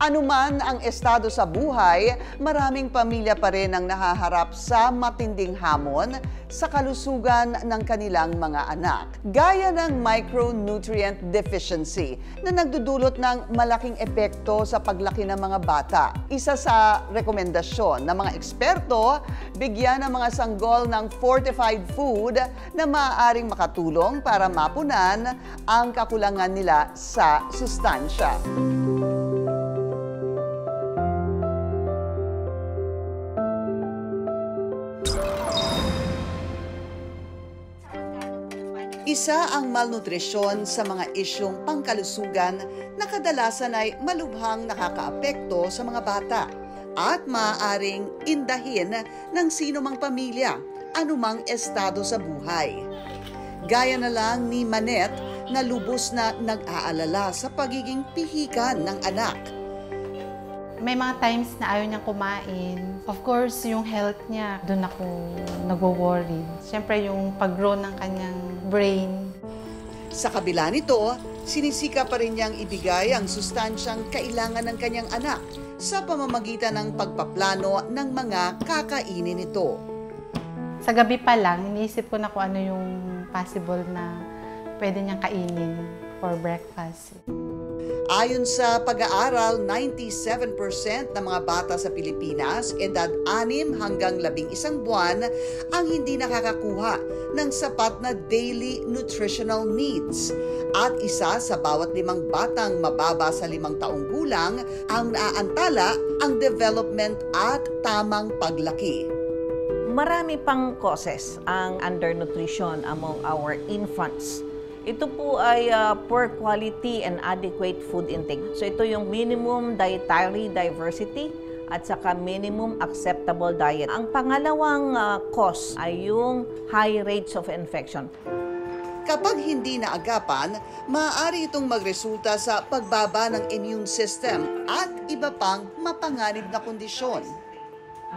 Anuman ang estado sa buhay, maraming pamilya pa rin ang nahaharap sa matinding hamon sa kalusugan ng kanilang mga anak. Gaya ng micronutrient deficiency na nagdudulot ng malaking epekto sa paglaki ng mga bata. Isa sa rekomendasyon ng mga eksperto, bigyan ng mga sanggol ng fortified food na maaaring makatulong para mapunan ang kakulangan nila sa sustansya. Isa ang malnutrisyon sa mga isyong pangkalusugan na kadalasan ay malubhang nakakaapekto sa mga bata at maaaring indahin ng sino mang pamilya, anumang estado sa buhay. Gaya na lang ni Manette na lubos na nag-aalala sa pagiging pihikan ng anak. May mga times na ayaw niyang kumain. Of course, yung health niya, doon ako nagwo-worry. Siyempre, yung pag-grow ng kanyang brain. Sa kabila nito, sinisika pa rin niyang ibigay ang sustansyang kailangan ng kanyang anak sa pamamagitan ng pagpaplano ng mga kakainin nito. Sa gabi pa lang, iniisip ko na kung ano yung possible na pwede niyang kainin for breakfast. Ayon sa pag-aaral, 97% ng mga bata sa Pilipinas, edad 6 hanggang 11 buwan, ang hindi nakakakuha ng sapat na daily nutritional needs. At isa sa bawat 5 batang mababa sa 5 taong gulang ang naaantala ang development at tamang paglaki. Marami pang causes ang undernutrition among our infants. Ito po ay poor quality and adequate food intake. So ito yung minimum dietary diversity at saka minimum acceptable diet. Ang pangalawang cause ay yung high rates of infection. Kapag hindi naagapan, maaari itong magresulta sa pagbaba ng immune system at iba pang mapanganib na kondisyon.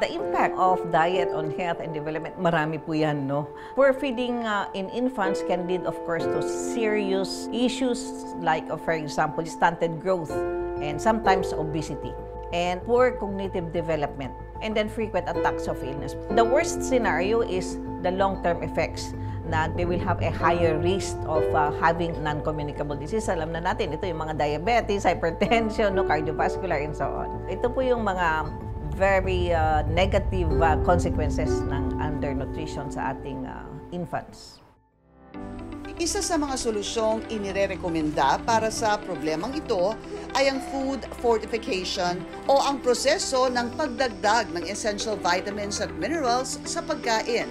The impact of diet on health and development, marami po yan, no? Poor feeding in infants can lead, of course, to serious issues like, for example, stunted growth and sometimes obesity and poor cognitive development and then frequent attacks of illness. The worst scenario is the long-term effects na they will have a higher risk of having non-communicable disease. Alam na natin, ito yung mga diabetes, hypertension, no, cardiovascular, and so on. Ito po yung mga very negative consequences ng undernutrition sa ating infants. Isa sa mga solusyong inirerekomenda para sa problemang ito ay ang food fortification o ang proseso ng pagdagdag ng essential vitamins at minerals sa pagkain.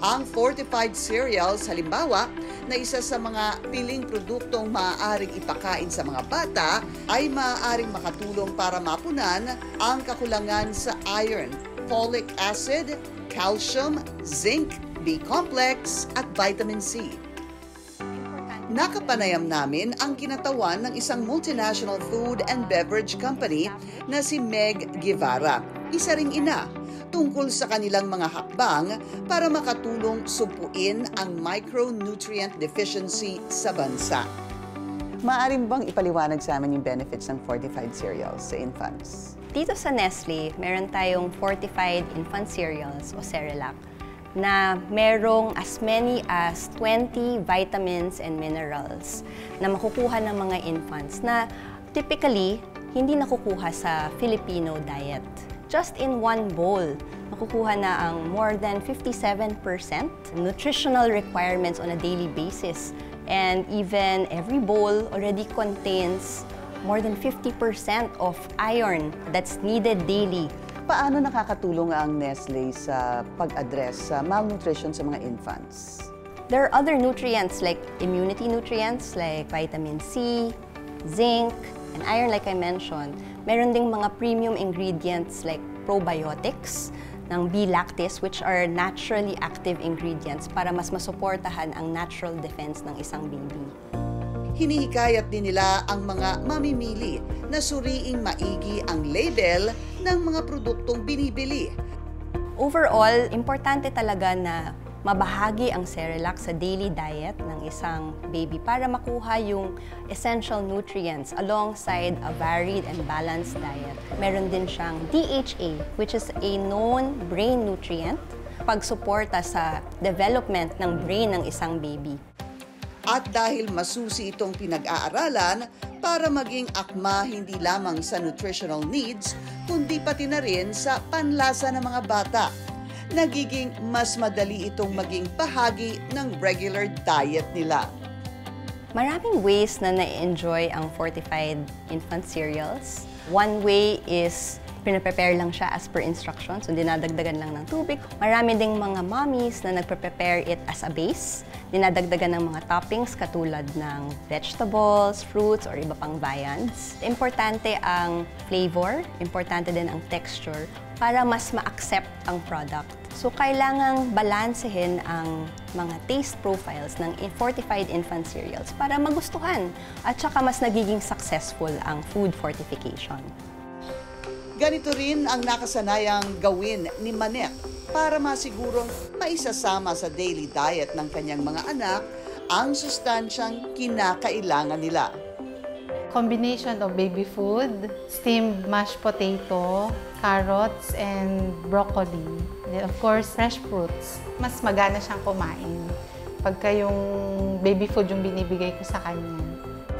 Ang fortified cereals, halimbawa, na isa sa mga piling produktong maaaring ipakain sa mga bata, ay maaaring makatulong para mapunan ang kakulangan sa iron, folic acid, calcium, zinc, B-complex at vitamin C. Nakapanayam namin ang kinatawan ng isang multinational food and beverage company na si Meg Guevara, isa ring ina, tungkol sa kanilang mga hakbang para makatulong sumpuin ang micronutrient deficiency sa bansa. Maaari bang ipaliwanag sa amin yung benefits ng fortified cereals sa infants? Dito sa Nestle, meron tayong fortified infant cereals o Cerelac na merong as many as 20 vitamins and minerals na makukuha ng mga infants na typically hindi nakukuha sa Filipino diet. Just in one bowl, makukuha na ang more than 57% nutritional requirements on a daily basis. And even every bowl already contains more than 50% of iron that's needed daily. Paano nakakatulong ang Nestle sa pag-address sa malnutrition sa mga infants? There are other nutrients like immunity nutrients like vitamin C, zinc, and iron like I mentioned. Meron ding mga premium ingredients like probiotics ng B-lactase which are naturally active ingredients para mas masuportahan ang natural defense ng isang baby. Hinihikayat din nila ang mga mamimili na suriing maigi ang label ng mga produktong binibili. Overall, importante talaga na mabahagi ang Cerelac sa daily diet ng isang baby para makuha yung essential nutrients alongside a varied and balanced diet. Meron din siyang DHA, which is a known brain nutrient, pagsuporta sa development ng brain ng isang baby. At dahil masusi itong pinag-aaralan para maging akma hindi lamang sa nutritional needs, kundi pati na rin sa panlasa ng mga bata. Nagiging mas madali itong maging bahagi ng regular diet nila. Maraming ways na na-enjoy ang fortified infant cereals. One way is pinaprepare lang siya as per instructions, so dinadagdagan lang ng tubig. Marami ding mga mommies na nagpre-prepare it as a base. Dinadagdagan ng mga toppings katulad ng vegetables, fruits, or iba pang viands. Importante ang flavor, importante din ang texture para mas ma-accept ang product. So kailangang balansehin ang mga taste profiles ng fortified infant cereals para magustuhan at saka mas nagiging successful ang food fortification. Ganito rin ang nakasanayang gawin ni Manette para masigurong maisasama sa daily diet ng kanyang mga anak ang sustansyang kinakailangan nila. Combination of baby food, steamed mashed potato, carrots, and broccoli. Then of course, fresh fruits. Mas magana siyang kumain pagka yung baby food yung binibigay ko sa kanya.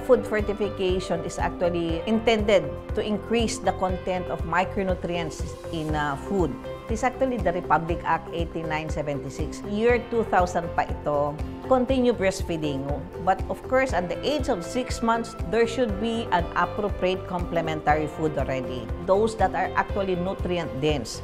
Food fortification is actually intended to increase the content of micronutrients in food. It is actually the Republic Act 8976. Year 2000 pa ito. Continue breastfeeding. But of course, at the age of 6 months, there should be an appropriate complementary food already. Those that are actually nutrient-dense.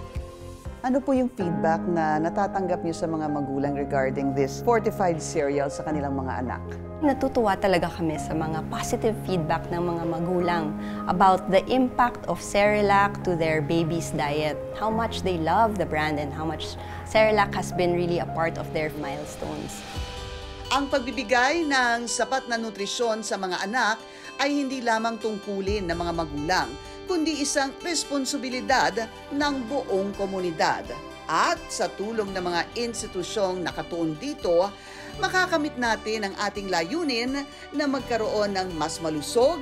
Ano po yung feedback na natatanggap niyo sa mga magulang regarding this fortified cereal sa kanilang mga anak? Natutuwa talaga kami sa mga positive feedback ng mga magulang about the impact of Cerelac to their baby's diet, how much they love the brand and how much Cerelac has been really a part of their milestones. Ang pagbibigay ng sapat na nutrisyon sa mga anak ay hindi lamang tungkulin ng mga magulang, kundi isang responsibilidad ng buong komunidad. At sa tulong ng mga institusyong nakatuon dito, makakamit natin ang ating layunin na magkaroon ng mas malusog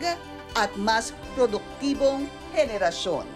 at mas produktibong henerasyon.